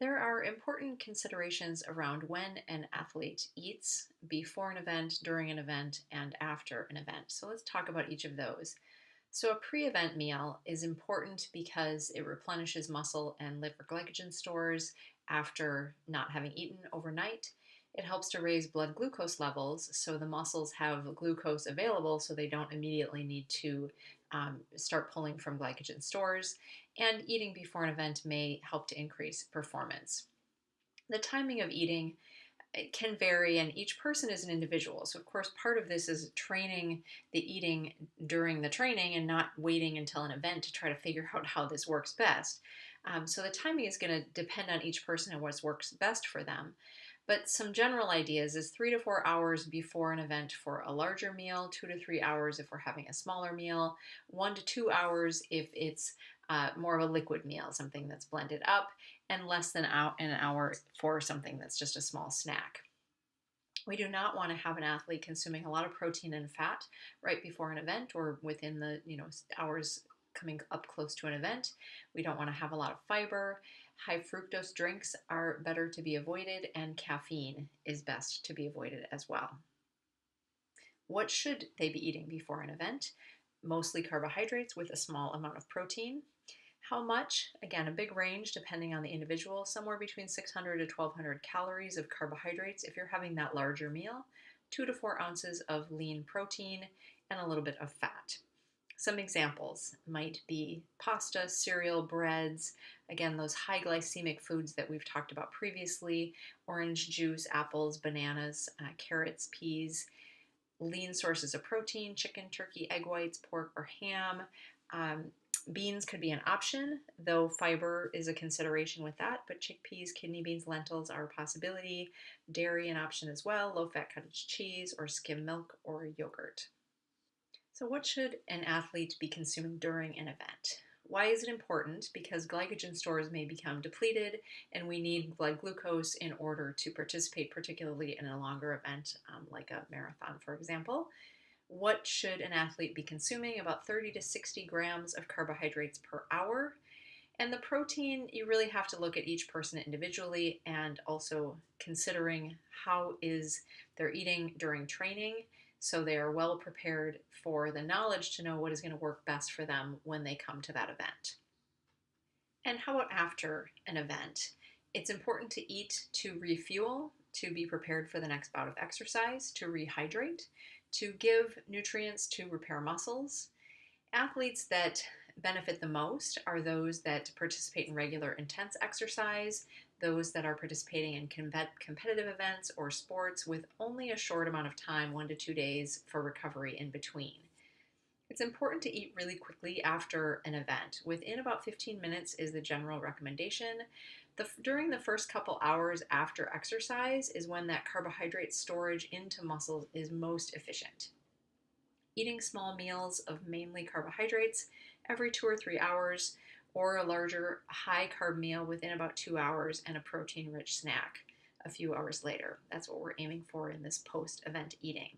There are important considerations around when an athlete eats before an event, during an event, and after an event. So let's talk about each of those. So, a pre event meal is important because it replenishes muscle and liver glycogen stores after not having eaten overnight. It helps to raise blood glucose levels so the muscles have glucose available so they don't immediately need to start pulling from glycogen stores. And eating before an event may help to increase performance. The timing of eating it can vary, and each person is an individual. So, of course, part of this is training the eating during the training and not waiting until an event to try to figure out how this works best. So, the timing is going to depend on each person and what works best for them. But some general ideas is 3 to 4 hours before an event for a larger meal, 2 to 3 hours if we're having a smaller meal, 1 to 2 hours if it's more of a liquid meal, something that's blended up, and less than an hour for something that's just a small snack. We do not want to have an athlete consuming a lot of protein and fat right before an event or within the hours coming up close to an event. We don't want to have a lot of fiber. High fructose drinks are better to be avoided, and caffeine is best to be avoided as well. What should they be eating before an event? Mostly carbohydrates with a small amount of protein. How much? Again, a big range depending on the individual, somewhere between 600 to 1200 calories of carbohydrates if you're having that larger meal, 2 to 4 ounces of lean protein, and a little bit of fat. Some examples might be pasta, cereal, breads, again, those high glycemic foods that we've talked about previously, orange juice, apples, bananas, carrots, peas, lean sources of protein, chicken, turkey, egg whites, pork, or ham. Beans could be an option, though fiber is a consideration with that, but chickpeas, kidney beans, lentils are a possibility. Dairy an option as well, low-fat cottage cheese or skim milk or yogurt. So what should an athlete be consuming during an event? Why is it important? Because glycogen stores may become depleted and we need blood glucose in order to participate, particularly in a longer event like a marathon, for example. What should an athlete be consuming? About 30 to 60 grams of carbohydrates per hour. And the protein, you really have to look at each person individually and also considering how is their eating during training so they are well prepared for the knowledge to know what is going to work best for them when they come to that event. And how about after an event? It's important to eat to refuel, to be prepared for the next bout of exercise, to rehydrate, to give nutrients to repair muscles. Athletes that benefit the most are those that participate in regular intense exercise, those that are participating in competitive events or sports with only a short amount of time, 1 to 2 days, for recovery in between. It's important to eat really quickly after an event. Within about 15 minutes is the general recommendation. During the first couple hours after exercise is when that carbohydrate storage into muscles is most efficient. Eating small meals of mainly carbohydrates every 2 or 3 hours, or a larger high carb meal within about 2 hours and a protein rich snack a few hours later. That's what we're aiming for in this post event eating.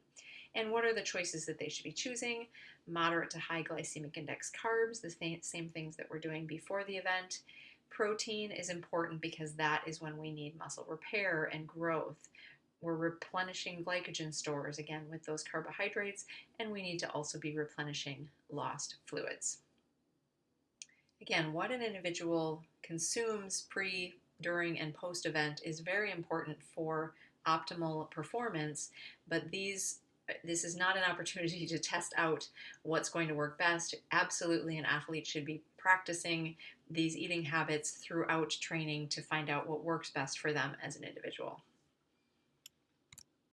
And what are the choices that they should be choosing? Moderate to high glycemic index carbs, the same things that we're doing before the event. Protein is important because that is when we need muscle repair and growth. We're replenishing glycogen stores again with those carbohydrates, and we need to also be replenishing lost fluids. Again, what an individual consumes pre, during, and post event is very important for optimal performance, but this is not an opportunity to test out what's going to work best. Absolutely, an athlete should be practicing these eating habits throughout training to find out what works best for them as an individual.